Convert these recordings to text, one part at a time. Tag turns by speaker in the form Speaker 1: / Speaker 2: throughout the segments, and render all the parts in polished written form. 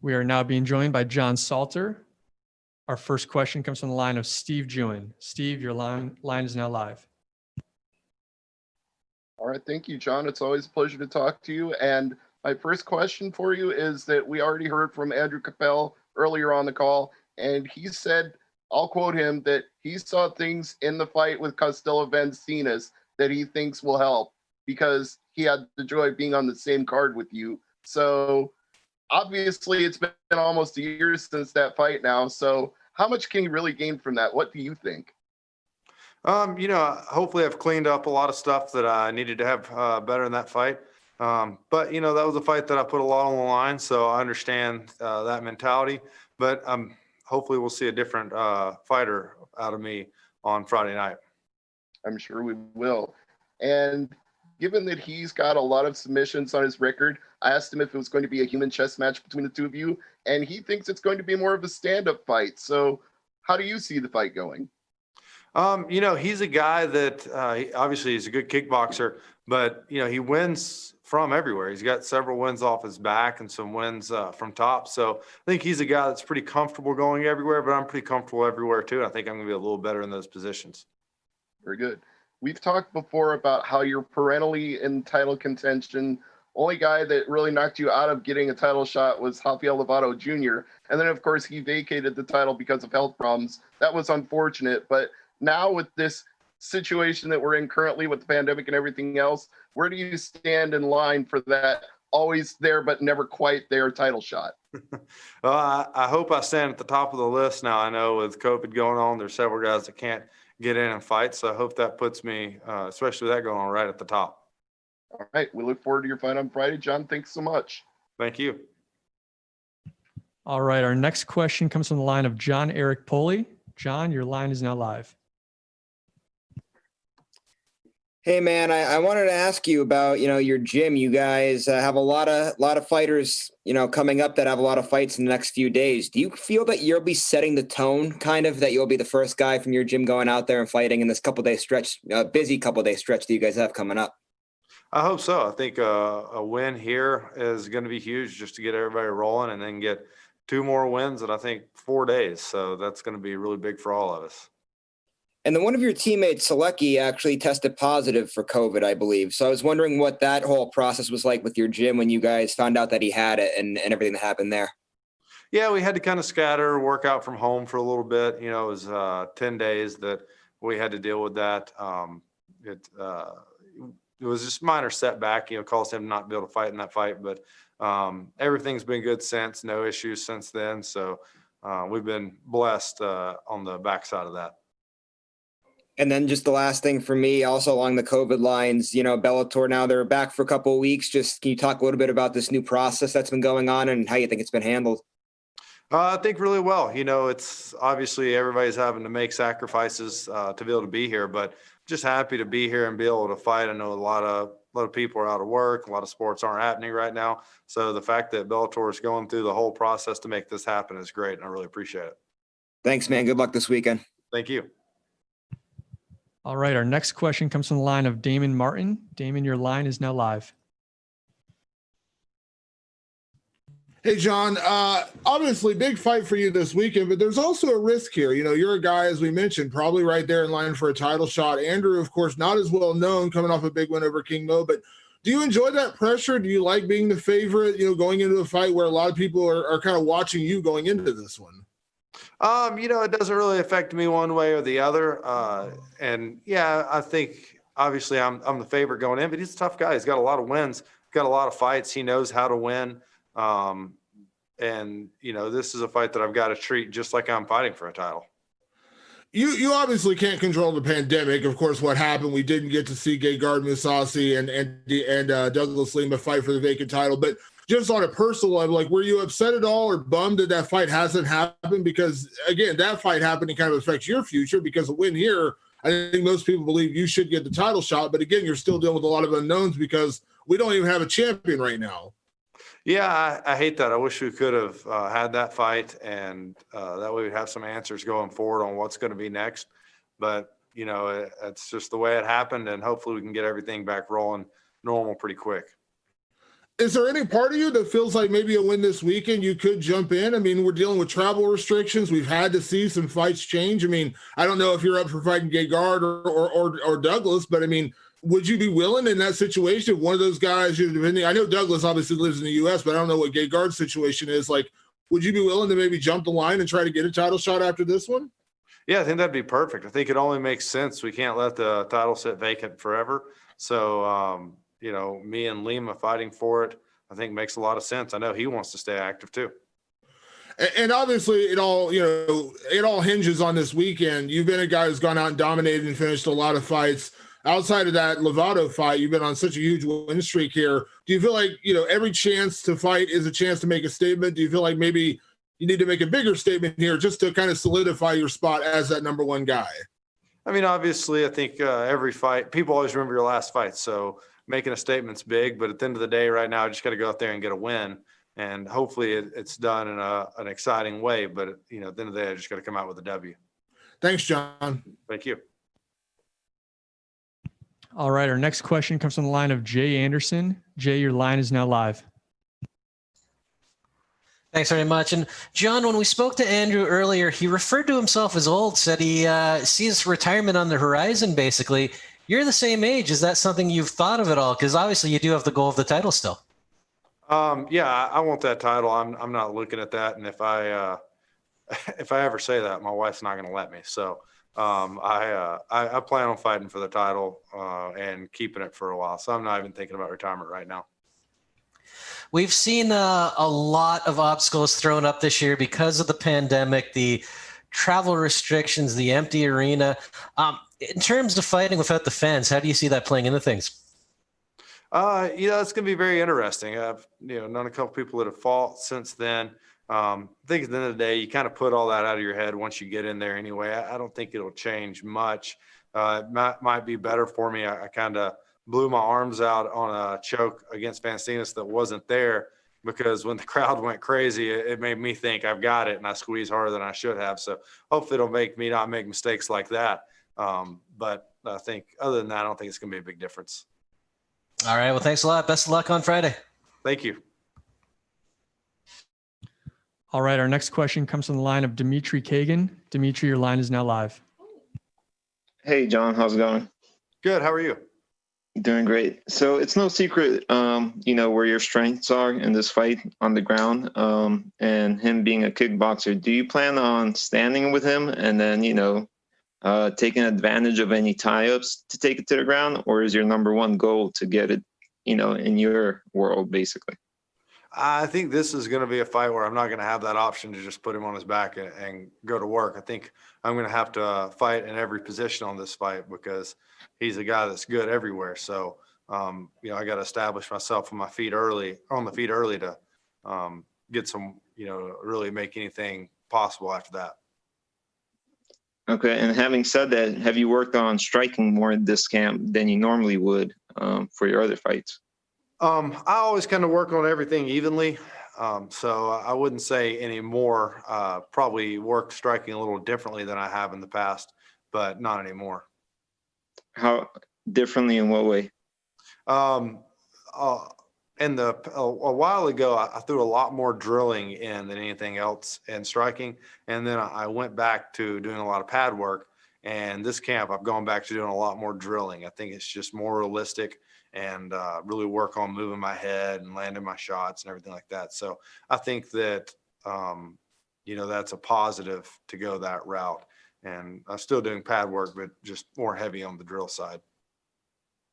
Speaker 1: We are now being joined by John Salter. Our first question comes from the line of Steve Jewin. Steve, your line is now live.
Speaker 2: All right, thank you, John. It's always a pleasure to talk to you. And my first question for you is that we already heard from Andrew Kapel earlier on the call, and he said, I'll quote him, that he saw things in the fight with Costello Vancinas that he thinks will help because he had the joy of being on the same card with you. So obviously it's been almost a year since that fight now. So how much can you really gain from that? What do you think?
Speaker 3: Hopefully I've cleaned up a lot of stuff that I needed to have better in that fight. But that was a fight that I put a lot on the line, so I understand that mentality. But hopefully we'll see a different fighter out of me on Friday night.
Speaker 2: I'm sure we will. And given that he's got a lot of submissions on his record, I asked him if it was going to be a human chess match between the two of you, and he thinks it's going to be more of a stand-up fight. So how do you see the fight going?
Speaker 3: He's a guy that obviously he's a good kickboxer, but, he wins from everywhere. He's got several wins off his back and some wins from top. So I think he's a guy that's pretty comfortable going everywhere, but I'm pretty comfortable everywhere too. And I think I'm going to be a little better in those positions. Very
Speaker 2: good. We've talked before about how you're perennially in title contention. Only guy that really knocked you out of getting a title shot was Rafael Lovato Jr. And then, of course, he vacated the title because of health problems. That was unfortunate. But now with this situation that we're in currently with the pandemic and everything else, where do you stand in line for that always there but never quite there title shot?
Speaker 3: Well, I hope I stand at the top of the list now. I know with COVID going on, there's several guys that can't get in and fight. So I hope that puts me, especially with that going on, right at the top.
Speaker 2: All right. We look forward to your fight on Friday. John, thanks so much.
Speaker 3: Thank you.
Speaker 1: All right. Our next question comes from the line of John Eric Poley. John, your line is now live.
Speaker 4: Hey man, I wanted to ask you about, your gym. You guys have a lot of fighters, coming up that have a lot of fights in the next few days. Do you feel that you'll be setting the tone, kind of, that you'll be the first guy from your gym going out there and fighting in this busy couple day stretch that you guys have coming up?
Speaker 3: I hope so. I think a win here is going to be huge just to get everybody rolling and then get 2 more wins in, I think, 4 days. So that's going to be really big for all of us.
Speaker 4: And then one of your teammates, Selecki, actually tested positive for COVID, I believe. So I was wondering what that whole process was like with your gym when you guys found out that he had it and everything that happened there.
Speaker 3: Yeah, we had to kind of scatter, work out from home for a little bit. It was 10 days that we had to deal with that. It was just a minor setback, caused him not to be able to fight in that fight. But everything's been good since, no issues since then. So we've been blessed on the backside of that.
Speaker 4: And then just the last thing for me, also along the COVID lines, Bellator now, they're back for a couple of weeks. Just can you talk a little bit about this new process that's been going on and how you think it's been handled?
Speaker 3: I think really well. It's obviously everybody's having to make sacrifices to be able to be here, but just happy to be here and be able to fight. I know a lot of people are out of work. A lot of sports aren't happening right now. So the fact that Bellator is going through the whole process to make this happen is great, and I really appreciate it.
Speaker 4: Thanks, man. Good luck this weekend.
Speaker 3: Thank you.
Speaker 1: All right. Our next question comes from the line of Damon Martin. Damon, your line is now live.
Speaker 5: Hey, John, obviously big fight for you this weekend, but there's also a risk here. You're a guy, as we mentioned, probably right there in line for a title shot. Andrew, of course, not as well known, coming off a big win over King Mo, but do you enjoy that pressure? Do you like being the favorite, going into a fight where a lot of people are kind of watching you going into this one?
Speaker 3: It doesn't really affect me one way or the other. And yeah, I think obviously I'm the favorite going in, but he's a tough guy. He's got a lot of wins, got a lot of fights. He knows how to win. And this is a fight that I've got to treat just like I'm fighting for a title.
Speaker 5: You obviously can't control the pandemic. Of course, what happened, we didn't get to see Gegard Mousasi and Douglas Lima fight for the vacant title, but just on a personal level, were you upset at all or bummed that that fight hasn't happened? Because again, that fight happening kind of affects your future, because a win here, I think most people believe you should get the title shot. But again, you're still dealing with a lot of unknowns because we don't even have a champion right now.
Speaker 3: Yeah, I hate that. I wish we could have had that fight, and that way we'd have some answers going forward on what's going to be next. But, it's just the way it happened, and hopefully we can get everything back rolling normal pretty quick.
Speaker 5: Is there any part of you that feels like maybe a win this weekend you could jump in? I mean, we're dealing with travel restrictions. We've had to see some fights change. I mean, I don't know if you're up for fighting Gegard or Douglas, but I mean, would you be willing in that situation? If one of those guys, I know Douglas obviously lives in the U.S., but I don't know what Gegard's situation is. Like, would you be willing to maybe jump the line and try to get a title shot after this one?
Speaker 3: Yeah, I think that'd be perfect. I think it only makes sense. We can't let the title sit vacant forever. So, me and Lima fighting for it, I think makes a lot of sense. I know he wants to stay active too.
Speaker 5: And obviously, it all hinges on this weekend. You've been a guy who's gone out and dominated and finished a lot of fights. Outside of that Lovato fight, you've been on such a huge win streak here. Do you feel like, every chance to fight is a chance to make a statement? Do you feel like maybe you need to make a bigger statement here just to kind of solidify your spot as that number one guy?
Speaker 3: I mean, obviously, I think every fight, people always remember your last fight. So making a statement's big, but at the end of the day, right now, I just got to go out there and get a win. And hopefully it's done in an exciting way. But, at the end of the day, I just got to come out with a W.
Speaker 5: Thanks, John.
Speaker 3: Thank you.
Speaker 1: All right. Our next question comes from the line of Jay Anderson. Jay, your line is now live.
Speaker 6: Thanks very much. And John, when we spoke to Andrew earlier, he referred to himself as old, said he sees retirement on the horizon, basically. You're the same age. Is that something you've thought of at all? Because obviously you do have the goal of the title still.
Speaker 3: Yeah, I want that title. I'm not looking at that. And if I ever say that, my wife's not going to let me. So I plan on fighting for the title and keeping it for a while. So I'm not even thinking about retirement right now.
Speaker 6: We've seen a lot of obstacles thrown up this year because of the pandemic, the travel restrictions, the empty arena. In terms of fighting without the fans, how do you see that playing into things?
Speaker 3: It's going to be very interesting. I've known a couple people that have fought since then. I think at the end of the day, you kind of put all that out of your head once you get in there anyway. I don't think it'll change much. It might be better for me. I kind of blew my arms out on a choke against Vancinas that wasn't there because when the crowd went crazy, it made me think I've got it and I squeezed harder than I should have. So hopefully it'll make me not make mistakes like that. But I think other than that, I don't think it's going to be a big difference.
Speaker 6: All right. Well, thanks a lot. Best of luck on Friday.
Speaker 3: Thank you.
Speaker 1: All right. Our next question comes from the line of Dimitri Kagan. Dimitri, your line is now live.
Speaker 7: Hey, John, how's it going?
Speaker 3: Good. How are you?
Speaker 7: Doing great. So it's no secret, where your strengths are in this fight on the ground, and him being a kickboxer. Do you plan on standing with him and then, taking advantage of any tie-ups to take it to the ground? Or is your number one goal to get it, in your world, basically?
Speaker 3: I think this is going to be a fight where I'm not going to have that option to just put him on his back and go to work. I think I'm going to have to fight in every position on this fight because he's a guy that's good everywhere. So, I got to establish myself on the feet early to get some, really make anything possible after that.
Speaker 7: Okay. And having said that, have you worked on striking more in this camp than you normally would for your other fights?
Speaker 3: I always kind of work on everything evenly. So I wouldn't say any more, probably work striking a little differently than I have in the past, but not anymore.
Speaker 7: How differently, in what way?
Speaker 3: A while ago, I threw a lot more drilling in than anything else in striking. And then I went back to doing a lot of pad work. And this camp, I've gone back to doing a lot more drilling. I think it's just more realistic and really work on moving my head and landing my shots and everything like that. So I think that, that's a positive to go that route. And I'm still doing pad work, but just more heavy on the drill side.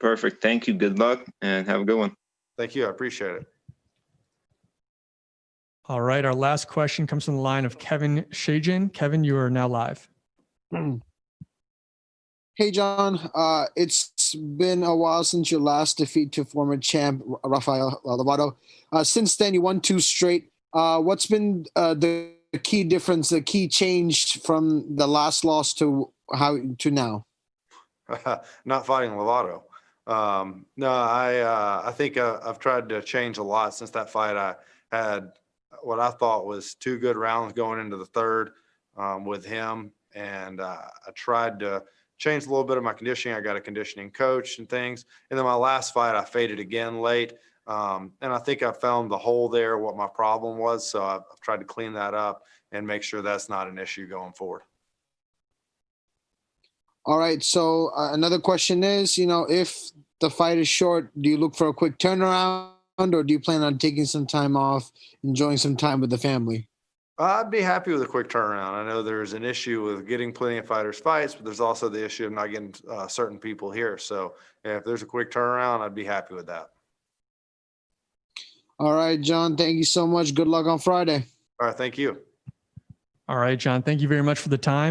Speaker 7: Perfect. Thank you. Good luck and have a good one.
Speaker 3: Thank you. I appreciate it.
Speaker 1: All right. Our last question comes from the line of Kevin Shajan. Kevin, you are now live.
Speaker 8: Hey, John. It's been a while since your last defeat to former champ Rafael Lovato. Since then, you won 2 straight. What's been the key difference, the key change from the last loss to now?
Speaker 3: Not fighting Lovato. No, I think I've tried to change a lot since that fight. I had what I thought was 2 good rounds going into the third with him, and I tried to changed a little bit of my conditioning. I got a conditioning coach and things. And then my last fight, I faded again late. And I think I found the hole there, what my problem was. So I've tried to clean that up and make sure that's not an issue going forward.
Speaker 8: All right. So another question is, if the fight is short, do you look for a quick turnaround, or do you plan on taking some time off, enjoying some time with the family?
Speaker 3: I'd be happy with a quick turnaround. I know there's an issue with getting plenty of fighters fights, but there's also the issue of not getting certain people here. So if there's a quick turnaround, I'd be happy with that.
Speaker 8: All right, John. Thank you so much. Good luck on Friday.
Speaker 3: All right. Thank you.
Speaker 1: All right, John, thank you very much for the time.